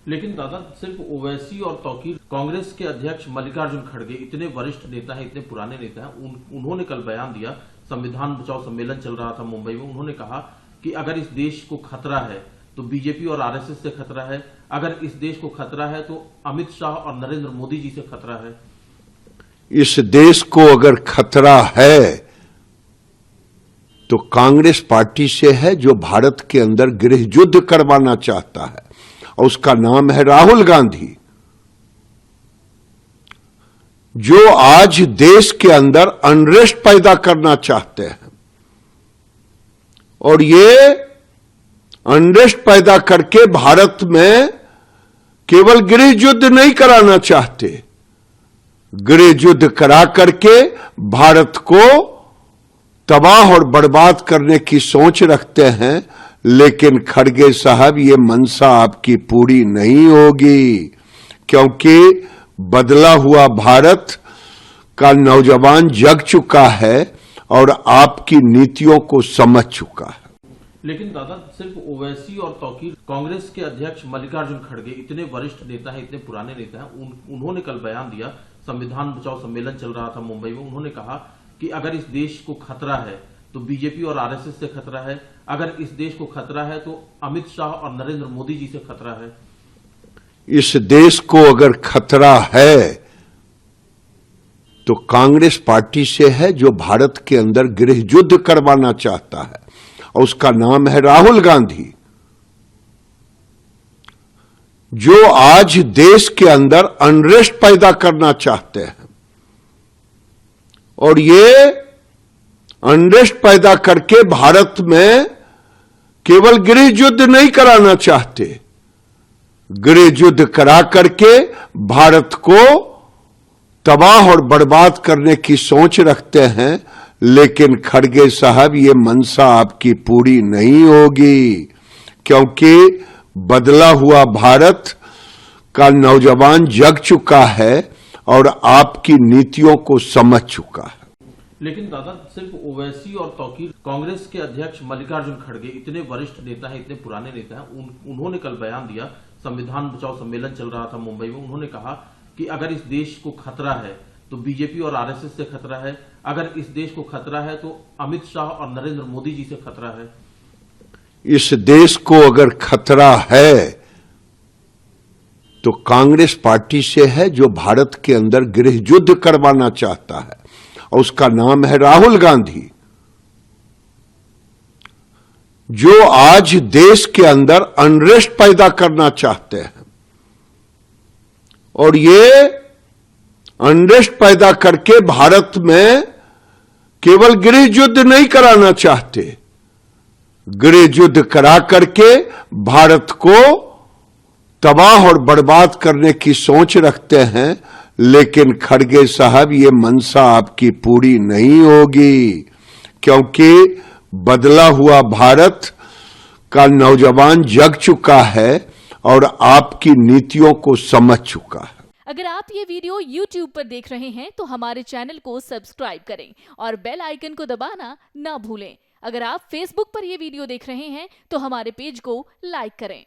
लेकिन दादा, सिर्फ ओवैसी और तौकीर कांग्रेस के अध्यक्ष मल्लिकार्जुन खड़गे इतने वरिष्ठ नेता हैं, इतने पुराने नेता हैं, उन्होंने कल बयान दिया। संविधान बचाओ सम्मेलन चल रहा था मुंबई में। उन्होंने कहा कि अगर इस देश को खतरा है तो बीजेपी और आरएसएस से खतरा है, अगर इस देश को खतरा है तो अमित शाह और नरेंद्र मोदी जी से खतरा है। इस देश को अगर खतरा है तो कांग्रेस पार्टी से है, जो भारत के अंदर गृह युद्ध करवाना चाहता है, और उसका नाम है राहुल गांधी, जो आज देश के अंदर अनरेस्ट पैदा करना चाहते हैं। और ये अनरेस्ट पैदा करके भारत में केवल गृह युद्ध नहीं कराना चाहते, गृह युद्ध करा करके भारत को तबाह और बर्बाद करने की सोच रखते हैं। लेकिन खड़गे साहब, ये मंशा आपकी पूरी नहीं होगी, क्योंकि बदला हुआ भारत का नौजवान जग चुका है और आपकी नीतियों को समझ चुका है। लेकिन दादा, सिर्फ ओवैसी और तौकीर कांग्रेस के अध्यक्ष मल्लिकार्जुन खड़गे इतने वरिष्ठ नेता हैं, इतने पुराने नेता हैं, उन्होंने कल बयान दिया। संविधान बचाओ सम्मेलन चल रहा था मुंबई में। उन्होंने कहा कि अगर इस देश को खतरा है तो बीजेपी और आरएसएस से खतरा है, अगर इस देश को खतरा है तो अमित शाह और नरेंद्र मोदी जी से खतरा है। इस देश को अगर खतरा है तो कांग्रेस पार्टी से है, जो भारत के अंदर गृह युद्ध करवाना चाहता है, और उसका नाम है राहुल गांधी, जो आज देश के अंदर अनरेस्ट पैदा करना चाहते हैं। और ये अनरेस्ट पैदा करके भारत में केवल गृह युद्ध नहीं कराना चाहते, गृह युद्ध करा करके भारत को तबाह और बर्बाद करने की सोच रखते हैं। लेकिन खड़गे साहब, ये मंशा आपकी पूरी नहीं होगी, क्योंकि बदला हुआ भारत का नौजवान जग चुका है और आपकी नीतियों को समझ चुका है। लेकिन दादा, सिर्फ ओवैसी और तौकीर कांग्रेस के अध्यक्ष मल्लिकार्जुन खड़गे इतने वरिष्ठ नेता हैं, इतने पुराने नेता हैं, उन्होंने कल बयान दिया। संविधान बचाओ सम्मेलन चल रहा था मुंबई में। उन्होंने कहा कि अगर इस देश को खतरा है तो बीजेपी और आरएसएस से खतरा है, अगर इस देश को खतरा है तो अमित शाह और नरेंद्र मोदी जी से खतरा है। इस देश को अगर खतरा है तो कांग्रेस पार्टी से है, जो भारत के अंदर गृह युद्ध करवाना चाहता है, और उसका नाम है राहुल गांधी, जो आज देश के अंदर अनरेस्ट पैदा करना चाहते हैं। और ये अनरेस्ट पैदा करके भारत में केवल गृह युद्ध नहीं कराना चाहते, गृह युद्ध करा करके भारत को तबाह और बर्बाद करने की सोच रखते हैं। लेकिन खड़गे साहब, ये मंशा आपकी पूरी नहीं होगी, क्योंकि बदला हुआ भारत का नौजवान जग चुका है और आपकी नीतियों को समझ चुका है। अगर आप ये वीडियो YouTube पर देख रहे हैं तो हमारे चैनल को सब्सक्राइब करें और बेल आइकन को दबाना ना भूलें। अगर आप Facebook पर ये वीडियो देख रहे हैं तो हमारे पेज को लाइक करें।